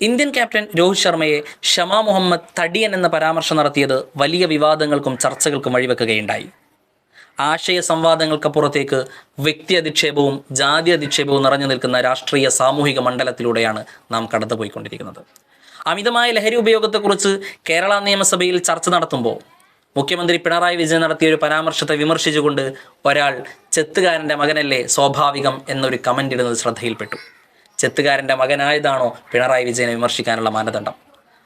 Indian captain Rohit ശർമ്മയെ Shama Muhammad തടിയൻ എന്ന പരാമർശം നടത്തിയത് വലിയ വിവാദങ്ങൾക്കും ചർച്ചകൾക്കും വഴിവെക്കുകയുണ്ടായി. ആശയ സംവാദങ്ങൾക്കപ്പുറത്തേക്ക് വ്യക്തി അധിക്ഷേപവും ജാതി അധിക്ഷേപവും നിറഞ്ഞു നിൽക്കുന്ന രാഷ്ട്രീയ സാമൂഹിക മണ്ഡലത്തിലൂടെയാണ് നാം കടന്നുപോയിക്കൊണ്ടിരിക്കുന്നത്. അമിതമായ ലഹരി ഉപയോഗത്തെക്കുറിച്ച് കേരള നിയമസഭയിൽ ചർച്ച നടത്തുമ്പോൾ മുഖ്യമന്ത്രി പിണറായി വിജയൻ നടത്തിയ ഒരു പരാമർശത്തെ വിമർശിച്ചുകൊണ്ട് ഒരാൾ ചെത്തുകാരൻ്റെ മകനല്ലേ സ്വാഭാവികം എന്നൊരു കമൻ്റ് ഇടുന്നത് ശ്രദ്ധയിൽപ്പെട്ടു. ചെത്തുകാരൻ്റെ മകനായതാണോ പിണറായി വിജയനെ വിമർശിക്കാനുള്ള മാനദണ്ഡം?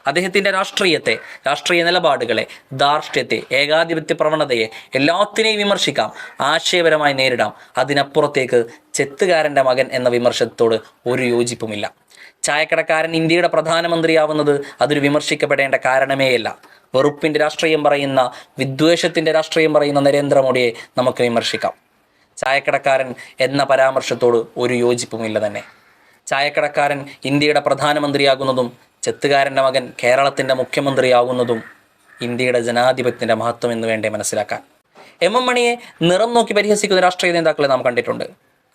അദ്ദേഹത്തിൻ്റെ രാഷ്ട്രീയ നിലപാടുകളെ, ധാർഷ്ട്യത്തെ, ഏകാധിപത്യ പ്രവണതയെ എല്ലാത്തിനെയും വിമർശിക്കാം, ആശയപരമായി നേരിടാം. അതിനപ്പുറത്തേക്ക് ചെത്തുകാരൻ്റെ മകൻ എന്ന വിമർശനത്തോട് ഒരു യോജിപ്പുമില്ല. ചായക്കടക്കാരൻ ഇന്ത്യയുടെ പ്രധാനമന്ത്രിയാവുന്നത് അതൊരു വിമർശിക്കപ്പെടേണ്ട കാരണമേയല്ല. വെറുപ്പിൻ്റെ രാഷ്ട്രീയം പറയുന്ന, വിദ്വേഷത്തിൻ്റെ രാഷ്ട്രീയം പറയുന്ന നരേന്ദ്രമോദിയെ നമുക്ക് വിമർശിക്കാം. ചായക്കടക്കാരൻ എന്ന പരാമർശത്തോട് ഒരു യോജിപ്പുമില്ല തന്നെ. ചായക്കടക്കാരൻ ഇന്ത്യയുടെ പ്രധാനമന്ത്രിയാകുന്നതും ചെത്തുകാരൻ്റെ മകൻ കേരളത്തിൻ്റെ മുഖ്യമന്ത്രിയാകുന്നതും ഇന്ത്യയുടെ ജനാധിപത്യത്തിൻ്റെ മഹത്വം എന്ന് വേണ്ടേ മനസ്സിലാക്കാൻ. എം മണിയെ നിറം നോക്കി പരിഹസിക്കുന്ന രാഷ്ട്രീയ നേതാക്കളെ നാം കണ്ടിട്ടുണ്ട്.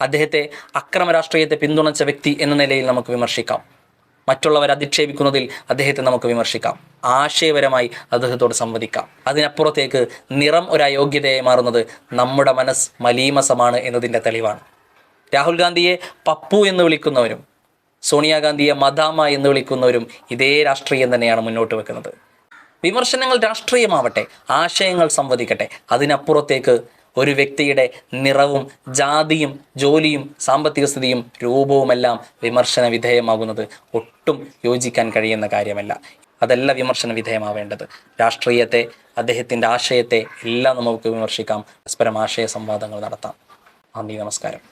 അദ്ദേഹത്തെ അക്രമ രാഷ്ട്രീയത്തെ പിന്തുണച്ച വ്യക്തി എന്ന നിലയിൽ നമുക്ക് വിമർശിക്കാം. മറ്റുള്ളവരെ അധിക്ഷേപിക്കുന്നതിൽ അദ്ദേഹത്തെ നമുക്ക് വിമർശിക്കാം. ആശയപരമായി അദ്ദേഹത്തോട് സംവദിക്കാം. അതിനപ്പുറത്തേക്ക് നിറം ഒരു അയോഗ്യതയായി മാറുന്നത് നമ്മുടെ മനസ്സ് മലീമസമാണ് എന്നതിൻ്റെ തെളിവാണ്. രാഹുൽ ഗാന്ധിയെ പപ്പു എന്ന് വിളിക്കുന്നവരും സോണിയാഗാന്ധിയെ മദാമ എന്ന് വിളിക്കുന്നവരും ഇതേ രാഷ്ട്രീയം തന്നെയാണ് മുന്നോട്ട് വെക്കുന്നത്. വിമർശനങ്ങൾ രാഷ്ട്രീയമാവട്ടെ, ആശയങ്ങൾ സംവദിക്കട്ടെ. അതിനപ്പുറത്തേക്ക് ഒരു വ്യക്തിയുടെ നിറവും ജാതിയും ജോലിയും സാമ്പത്തിക സ്ഥിതിയും രൂപവുമെല്ലാം വിമർശന വിധേയമാകുന്നത് ഒട്ടും യോജിക്കാൻ കഴിയുന്ന കാര്യമല്ല. അതല്ല വിമർശന വിധേയമാവേണ്ടത്. രാഷ്ട്രീയത്തെ, അദ്ദേഹത്തിൻ്റെ ആശയത്തെ എല്ലാം നമുക്ക് വിമർശിക്കാം. പരസ്പരം ആശയ സംവാദങ്ങൾ നടത്താം. നന്ദി, നമസ്കാരം.